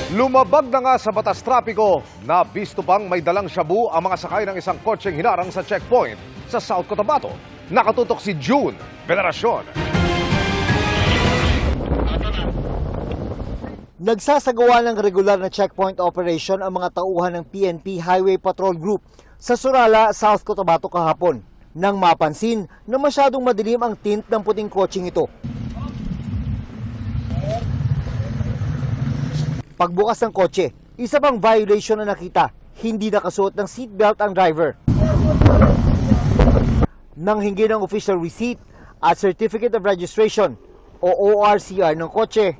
Lumabag na nga sa batas trapiko na bisto pang may dalang shabu ang mga sakay ng isang kotseng hinarang sa checkpoint sa South Cotabato. Nakatutok si June Veneracion. Nagsasagawa ng regular na checkpoint operation ang mga tauhan ng PNP Highway Patrol Group sa Surala, South Cotabato kahapon nang mapansin na masyadong madilim ang tint ng puting kotseng ito. Pagbukas ng kotse, isa pang violation na nakita, hindi nakasuot ng seatbelt ang driver. Nang hingi ng official receipt at Certificate of Registration o ORCR ng kotse,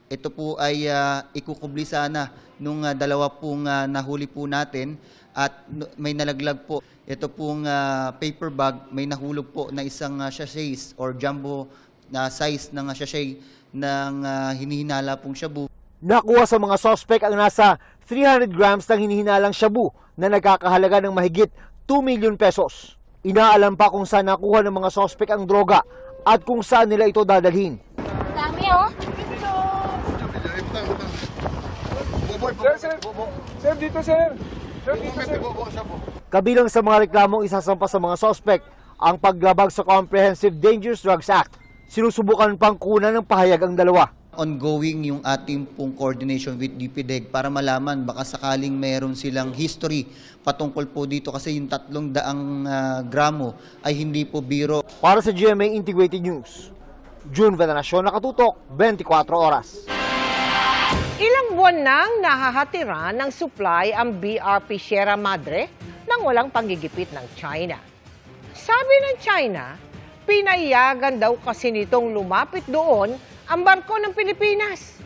ito po ay ikukubli sana nung dalawa pong nahuli po natin at may nalaglag po. Ito pong paper bag, may nahulog po na isang sachets or jumbo na size ng sachet ng hinihinala pong shabu. nakuha sa mga sospek ang nasa 300 grams ng hinihinalang shabu na nagkakahalaga ng mahigit 2 million pesos. Inaalam pa kung saan nakuha ng mga sospek ang droga at kung saan nila ito dadalhin. Dami oh. Sir, dito sir. Kabilang sa mga reklamong isasampa sa mga sospek ang paglabag sa Comprehensive Dangerous Drugs Act. Sinusubukan pang kunan ng pahayag ang dalawa. Ongoing yung ating pong coordination with DPDEG para malaman baka sakaling mayroon silang history patungkol po dito kasi yung 300 gramo ay hindi po biro. Para sa GMA Integrated News, June Veneracion, nakatutok, 24 oras. Ilang buwan nang nahahatira ng supply ang BRP Sierra Madre nang walang panggigipit ng China. Sabi ng China, pinayagan daw kasi nitong lumapit doon ang barko ng Pilipinas.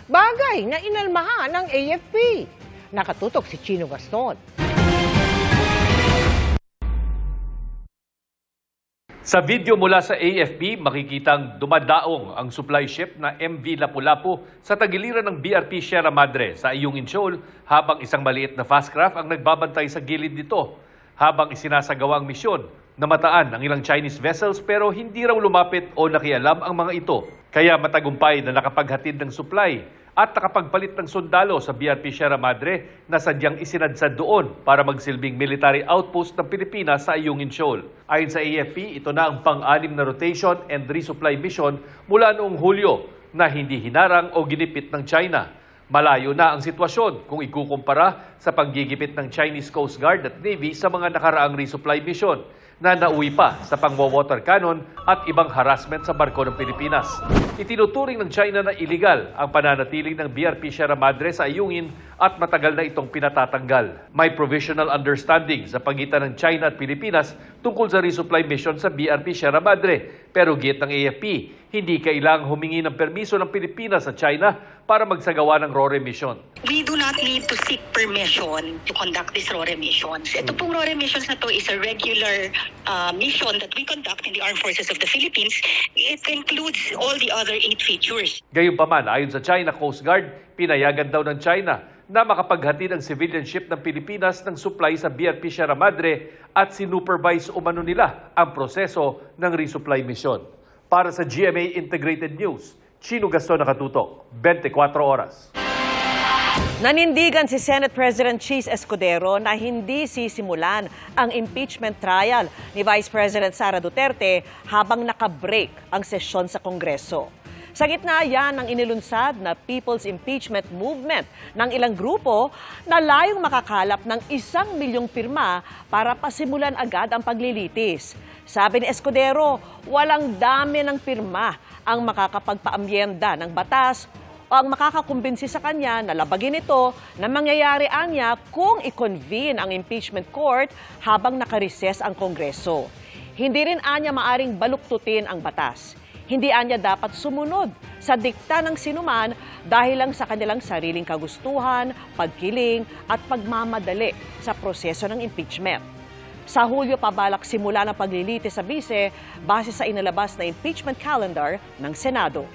Bagay na inalmahan ng AFP. Nakatutok si Chino Gaston. Sa video mula sa AFP, makikitang dumadaong ang supply ship na MV Lapu-Lapu sa tagiliran ng BRP Sierra Madre sa Ayungin Shoal habang isang maliit na fast craft ang nagbabantay sa gilid nito. Habang isinasagawa ang misyon, namataan ang ilang Chinese vessels pero hindi raw lumapit o nakialam ang mga ito. Kaya matagumpay na nakapaghatid ng supply at nakapagpalit ng sundalo sa BRP Sierra Madre na sadyang isinadsad doon para magsilbing military outpost ng Pilipinas sa Ayungin Shoal. Ayon sa AFP, ito na ang pang-anim na rotation and resupply mission mula noong Hulyo na hindi hinarang o ginipit ng China. Malayo na ang sitwasyon kung ikukumpara sa panggigipit ng Chinese Coast Guard at Navy sa mga nakaraang resupply mission na nauwi pa sa pangwawater cannon at ibang harassment sa barko ng Pilipinas. Itinuturing ng China na iligal ang pananatiling ng BRP Sierra Madre sa Ayungin at matagal na itong pinatatanggal. May provisional understanding sa pagitan ng China at Pilipinas tungkol sa resupply mission sa BRP Sierra Madre. Pero giit ng AFP, hindi kailangang humingi ng permiso ng Pilipinas sa China para magsagawa ng RORE mission. We do not need to seek permission to conduct these RORE missions. Ito pong RORE missions na to is a regular mission that we conduct in the Armed Forces of the Philippines. It includes all the other 8 features. Gayunpaman, ayon sa China Coast Guard, pinayagan daw ng China na makapaghatid ang civilian ship ng Pilipinas ng supply sa BRP Sierra Madre at sinupervise umano nila ang proseso ng resupply mission. Para sa GMA Integrated News, Chino Gaston, nakatutok, 24 oras. Nanindigan si Senate President Cheese Escudero na hindi sisimulan ang impeachment trial ni Vice President Sara Duterte habang nakabreak ang sesyon sa Kongreso. Sa gitna yan ng inilunsad na People's Impeachment Movement ng ilang grupo na layong makakalap ng 1 milyong pirma para pasimulan agad ang paglilitis. Sabi ni Escudero, walang dami ng pirma ang makakapagpaamyenda ng batas o ang makakakumbinsi sa kanya na labagin ito na mangyayari anya kung i-convene ang impeachment court habang nakarises ang Kongreso. Hindi rin anya maaring baluktutin ang batas. Hindi anya dapat sumunod sa dikta ng sinuman dahil lang sa kanilang sariling kagustuhan, pagkiling at pagmamadali sa proseso ng impeachment. Sa Hulyo pabalak simula ng paglilitis sa bise base sa inalabas na impeachment calendar ng Senado.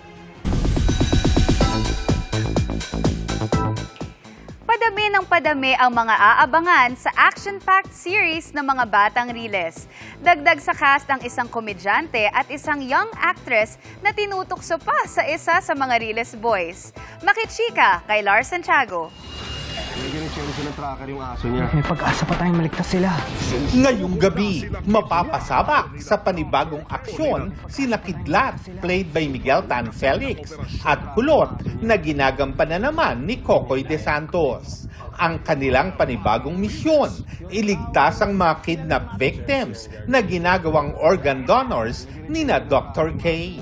Padami ng padami ang mga aabangan sa action-packed series ng mga batang Riles. Dagdag sa cast ang isang komedyante at isang young actress na tinutukso pa sa isa sa mga Riles boys. Makichika kay Lars Santiago. Ngayong gabi, mapapasabak sa panibagong aksyon sina Kidlat, played by Miguel Tan Felix, at Kulot na ginagampanan naman ni Kokoy De Santos. Ang kanilang panibagong misyon, iligtas ang mga kidnap victims na ginagawang organ donors ni na Dr. K.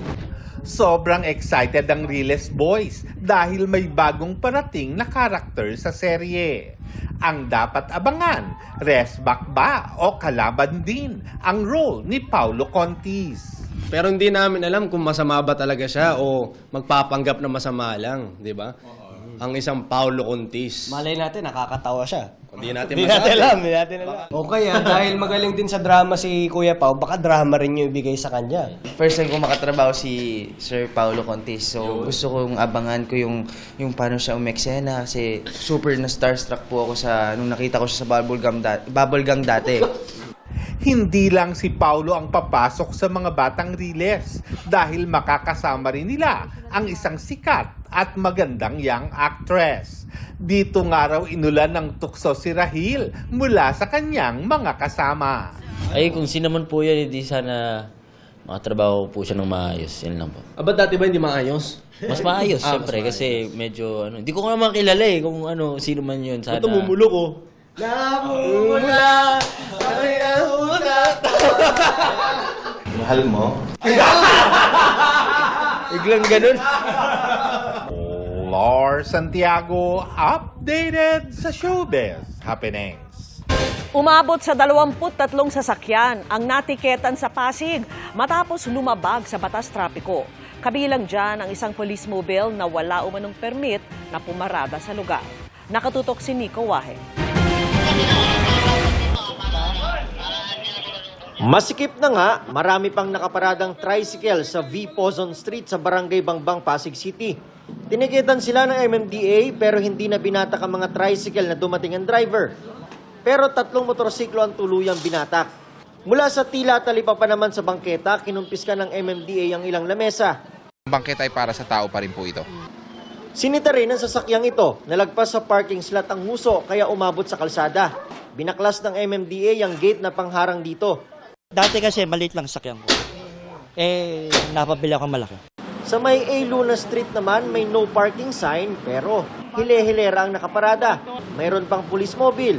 Sobrang excited ang Riles Boys dahil may bagong parating na karakter sa serye. Ang dapat abangan, resback ba o kalaban din ang role ni Paulo Contis. Pero hindi namin alam kung masama ba talaga siya o magpapanggap na masama lang, di ba? Ang isang Paulo Contis. Malay natin, nakakatawa siya. Hindi natin Hindi natin alam. O kaya, dahil magaling din sa drama si Kuya Pao, baka drama rin yung ibigay sa kanya. First time ko makatrabaho si Sir Paulo Contis. So, gusto kong abangan ko yung paano siya umeksena kasi super na starstruck po ako nung nakita ko siya sa Bubble Gang dati. Hindi lang si Paulo ang papasok sa mga batang Riles dahil makakasama rin nila ang isang sikat at magandang young actress. Dito nga raw inulan ng tukso si Rahil mula sa kanyang mga kasama. Ay, kung sino man po yan, hindi sana makatrabaho po siya ng maayos. Yan lang po. Ba't dati ba hindi maayos? Mas maayos, syempre, kasi medyo, hindi ko nga naman kilala eh, kung sino man yun. Sana. Ito mumulok oh. Namumula, ay nahulat. Mahal mo? Biglang ganun. Lars Santiago, updated sa showbiz happenings. Umabot sa 23 sasakyan ang natiketan sa Pasig matapos lumabag sa batas trapiko. Kabilang dyan ang isang police mobile na wala umanong permit na pumarada sa lugar. Nakatutok si Nico Wahe. Masikip na nga, marami pang nakaparadang tricycle sa V. Pozon Street sa Barangay Bangbang, Pasig City. Tinikitan sila ng MMDA pero hindi na binatak ang mga tricycle na dumating ang driver. Pero 3 motorsiklo ang tuluyang binatak. Mula sa tila talipa pa naman sa bangketa, kinumpiska ng MMDA ang ilang lamesa. Ang bangketa ay para sa tao pa rin po ito. Sinita rin ang sasakyang ito, nalagpas sa parking slot ang huso kaya umabot sa kalsada. Binaklas ng MMDA ang gate na pangharang dito. Dati kasi maliit lang sakyan ko. Napabili ako malaki. Sa may A. Luna Street naman may no parking sign pero hile-hilera ang nakaparada. Mayroon pang police mobile.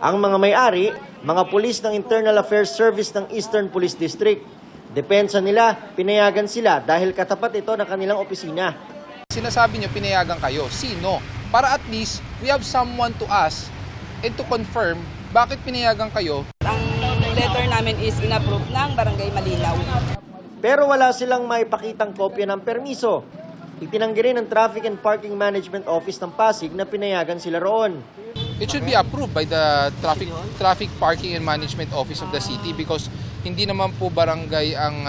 Ang mga may-ari, mga pulis ng Internal Affairs Service ng Eastern Police District. Depensa nila, pinayagan sila dahil katapat ito ng kanilang opisina. Sinasabi niyo pinayagan kayo. Sino? Para at least we have someone to ask and to confirm bakit pinayagan kayo. Ang letter namin is in-approve ng Barangay Malinaw. Pero wala silang maipakitang kopya ng permiso. Itinanggi rin ng Traffic and Parking Management Office ng Pasig na pinayagan sila roon. It should be approved by the Traffic Parking and Management Office of the city because hindi naman po barangay ang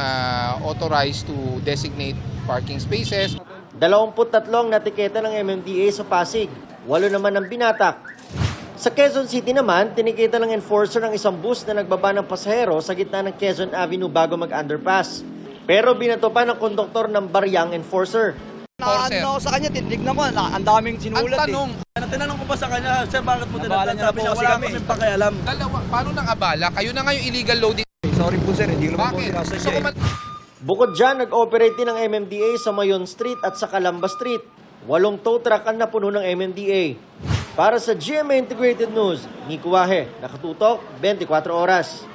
authorized to designate parking spaces. 23 natiketa ng MMDA sa Pasig, 8 naman ang binatak. Sa Quezon City naman, tinikita ng enforcer ng isang bus na nagbaba ng pasahero sa gitna ng Quezon Avenue bago mag-underpass. Pero binato pa ng konduktor ng baryang enforcer. Naano ako sa kanya, titignan ko, ang daming sinulat. Ang tanong, tinanong ko pa sa kanya, sir, bakit mo tinatawag? Sabi niya, wala kami pakialam. paano nang abala? Kayo na nga yung illegal loading. Sorry po sir, hindi naman po Bakit? sinasadya. Bukod dyan, nag-operate din ng MMDA sa Mayon Street at sa Calamba Street. 8 tow truck ang napuno ng MMDA. Para sa GMA Integrated News, Nico Wahe, nakatutok, 24 oras.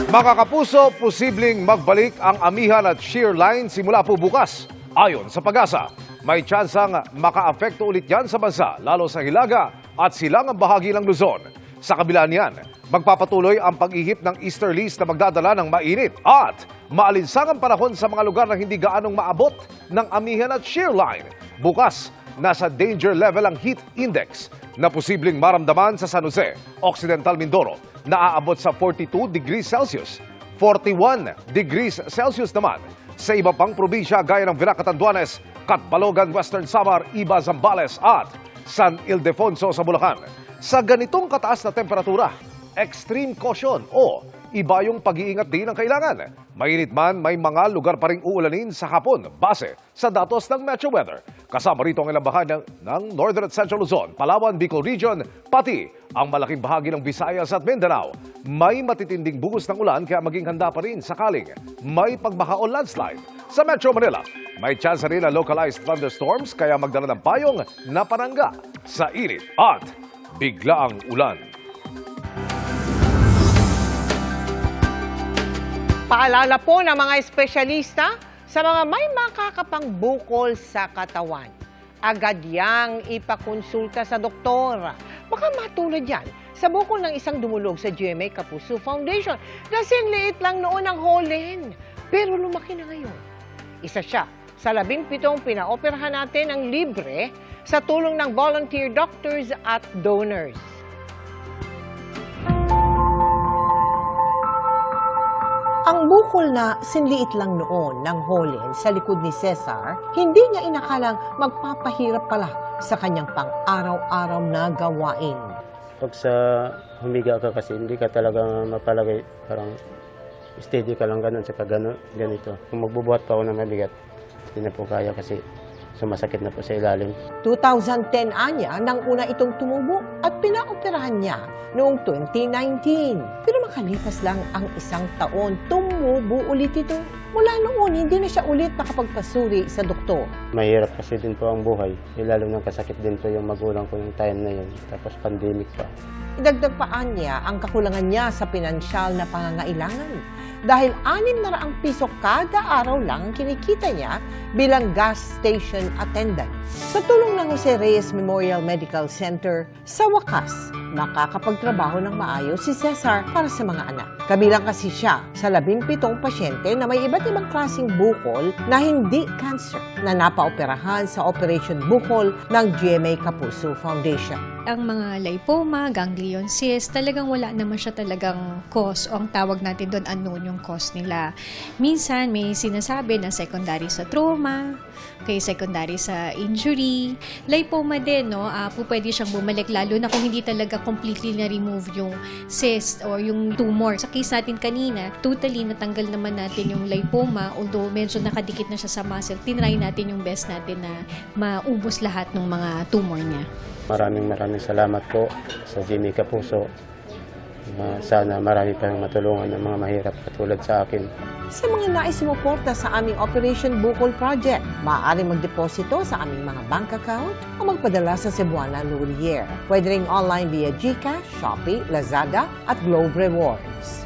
Mga kapuso, posibleng magbalik ang amihan at shear line simula po bukas. Ayon sa Pag-asa, may tsansang maka-apekto ulit yan sa bansa, lalo sa Hilaga at silangang bahagi ng Luzon. Sa kabila niyan, magpapatuloy ang pag-ihip ng easterlies na magdadala ng mainit at maalinsangang panahon sa mga lugar na hindi gaanong maabot ng amihan at shear line. Bukas, nasa danger level ang heat index na posibleng maramdaman sa San Jose, Occidental Mindoro, na aabot sa 42 degrees Celsius, 41 degrees Celsius naman sa iba pang probinsya gaya ng Vinac, Catanduanes, Catbalogan, Western Samar, Iba, Zambales at San Ildefonso sa Bulacan. Sa ganitong kataas na temperatura, extreme caution o iba yung pag-iingat din ang kailangan. Mainit man, may mga lugar pa ring uulanin sa hapon base sa datos ng Metro Weather. Kasama rito ang ilang bahagi ng Northern at Central Luzon, Palawan, Bicol Region, pati ang malaking bahagi ng Visayas at Mindanao. May matitinding buhos ng ulan kaya maging handa pa rin sakaling may pagbaha o landslide. Sa Metro Manila, may chance rin na localized thunderstorms kaya magdala ng payong na panangga sa init at biglaang ulan. Paalala po ng mga espesyalista sa mga may makakapang bukol sa katawan. Agad yang ipakonsulta sa doktor. Baka matulad yan sa bukol ng isang dumulog sa GMA Kapuso Foundation. Kasing liit lang noon ang holen, pero lumaki na ngayon. Isa siya sa 17 pinaoperahan natin ng libre sa tulong ng volunteer doctors at donors. Ang bukol na sinliit lang noon ng holen sa likod ni Cesar, hindi niya inakalang magpapahirap pala sa kanyang pang-araw-araw na gawain. Pag sa humiga ka kasi, hindi ka talaga mapalagay, parang steady ka lang ganun, saka ganito. Kung magbubuhat pa ako ng mabigat, hindi na po kaya kasi sumasakit na po sa ilalim. 2010 anya nang una itong tumubo at pinaoperahan niya noong 2019. Pero makalipas lang ang isang taon, tumubo ulit ito. Mula noon, hindi na siya ulit makapagpasuri sa doktor. Mahirap kasi din po ang buhay. Lalo ng kasakit din po yung magulang ko yung time na yun. Tapos pandemic pa. Idagdag pa niya ang kakulangan niya sa pinansyal na pangangailangan. Dahil 600 piso kada araw lang ang kinikita niya bilang gas station attendant. Sa tulong ng Jose Reyes Memorial Medical Center, sa wakas, makakapagtrabaho ng maayos si Cesar para sa mga anak. Kabilang kasi siya sa 17 pasyente na may iba't ibang klaseng bukol na hindi cancer na napaoperahan sa Operation Bukol ng GMA Kapuso Foundation. Ang mga lipoma, ganglion cyst, talagang wala naman siya talagang cause o ang tawag natin doon unknown yung cause nila. Minsan may sinasabi na secondary sa trauma, kay secondary sa injury. Lipoma din, no? Pwede siyang bumalik lalo na kung hindi talaga completely na-remove yung cyst or yung tumor. Sa case natin kanina, totally natanggal naman natin yung lipoma, although medyo nakadikit na siya sa muscle. Tinry natin yung best natin na maubos lahat ng mga tumor niya. Maraming salamat po sa GMA Kapuso. Sana marami pang matulungan ng mga mahirap katulad sa akin. Sa mga nais sumuporta sa aming Operation Bukol Project, maaari magdeposito sa aming mga bank account o magpadala sa Cebuana Laurier. Pwede ring online via GCash, Shopee, Lazada at Globe Rewards.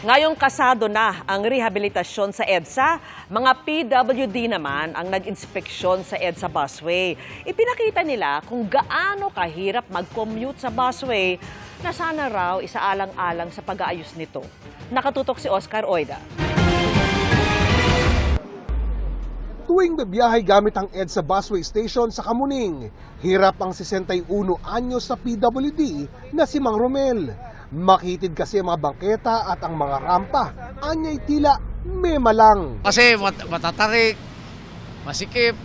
Ngayong kasado na ang rehabilitasyon sa EDSA, mga PWD naman ang nag-inspeksyon sa EDSA busway. Ipinakita nila kung gaano kahirap mag-commute sa busway na sana raw isaalang-alang sa pag-aayos nito. Nakatutok si Oscar Oida. Tuwing bibiyahe gamit ang EDSA busway station sa Kamuning, hirap ang 61 anyos sa PWD na si Mang Romel. Makitid kasi ang mga bangketa at ang mga rampa. Anya'y tila mema lang. Kasi matatarik, masikip,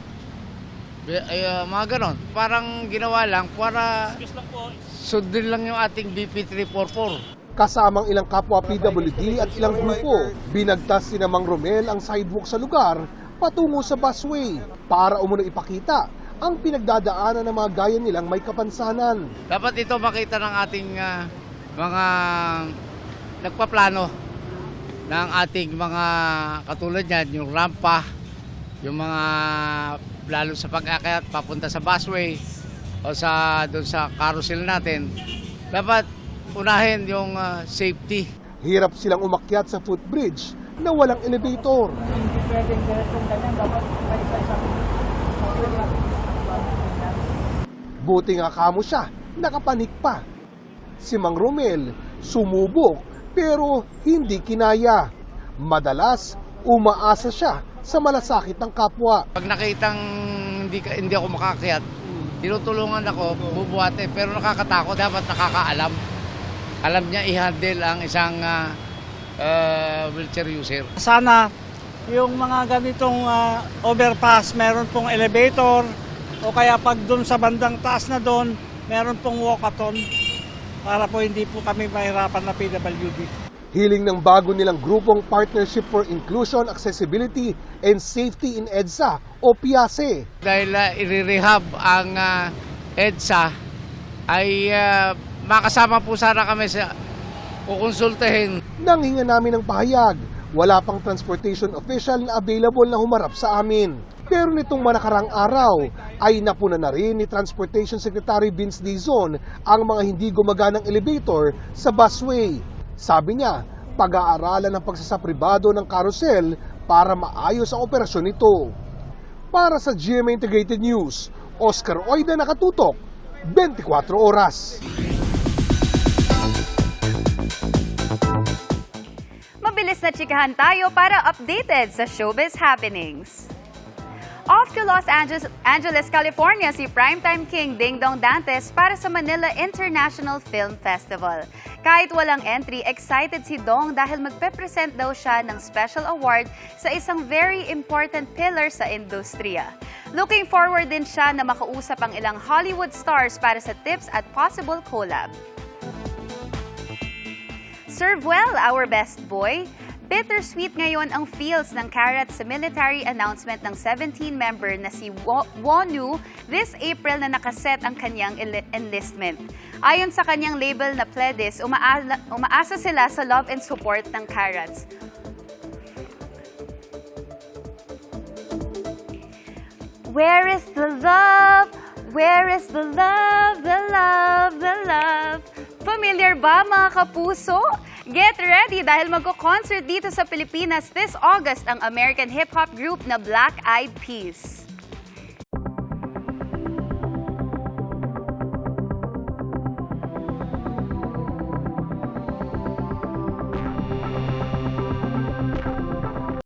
mga ganon. Parang ginawa lang para sundin lang yung ating BP 344. Kasamang ilang kapwa PWD at ilang grupo, binagtas si Mang Romel ang sidewalk sa lugar patungo sa busway para umano ipakita ang pinagdadaanan ng mga gaya nilang may kapansanan. Dapat ito makita ng ating mga nagpaplano ng ating mga katulad niyan, yung rampa, yung mga lalo sa pag-akyat papunta sa busway o doon sa carousel natin, dapat unahin yung safety. Hirap silang umakyat sa footbridge na walang elevator. Buti nga kamo siya, nakapanik pa. Si Mang Romel sumubok pero hindi kinaya. Madalas umaasa siya sa malasakit ng kapwa. Pag nakitang hindi ako makakakyat, tinutulungan ako, bubuhate, pero nakakatakot, dapat nakakaalam. Alam niya i-handle ang isang wheelchair user. Sana yung mga ganitong overpass, meron pong elevator, o kaya pag doon sa bandang taas na doon, meron pong walkathon para po hindi po kami mahirapan na PWD. Hiling ng bago nilang grupong Partnership for Inclusion, Accessibility and Safety in EDSA o PIASE. Dahil i-rehab ang EDSA, ay makasama po sana kami sa kukonsultahin. Nang hinga namin ng pahayag, wala pang transportation official na available na humarap sa amin. Pero nitong manakarang araw ay napuna na rin ni Transportation Secretary Vince Dizon ang mga hindi gumaganang elevator sa busway. Sabi niya, pag-aaralan ng pagsasapribado ng carousel para maayos ang operasyon nito. Para sa GMA Integrated News, Oscar Oida, nakatutok, 24 oras. Mabilis na chikahan tayo para updated sa showbiz happenings. Off to Los Angeles, California si Primetime King Ding Dong Dantes para sa Manila International Film Festival. Kahit walang entry, excited si Dong dahil magpe-present daw siya ng special award sa isang very important pillar sa industriya. Looking forward din siya na makausap ang ilang Hollywood stars para sa tips at possible collab. Serve well, our best boy. Bittersweet ngayon ang feels ng Karat sa military announcement ng 17-member na si Wonu this April na nakaset ang kanyang enlistment. Ayon sa kanyang label na Pledis, umaasa sila sa love and support ng Karats. Where is the love? Where is the love? The love, the love. Familiar ba mga kapuso? Get ready dahil magko-concert dito sa Pilipinas this August ang American hip-hop group na Black Eyed Peas.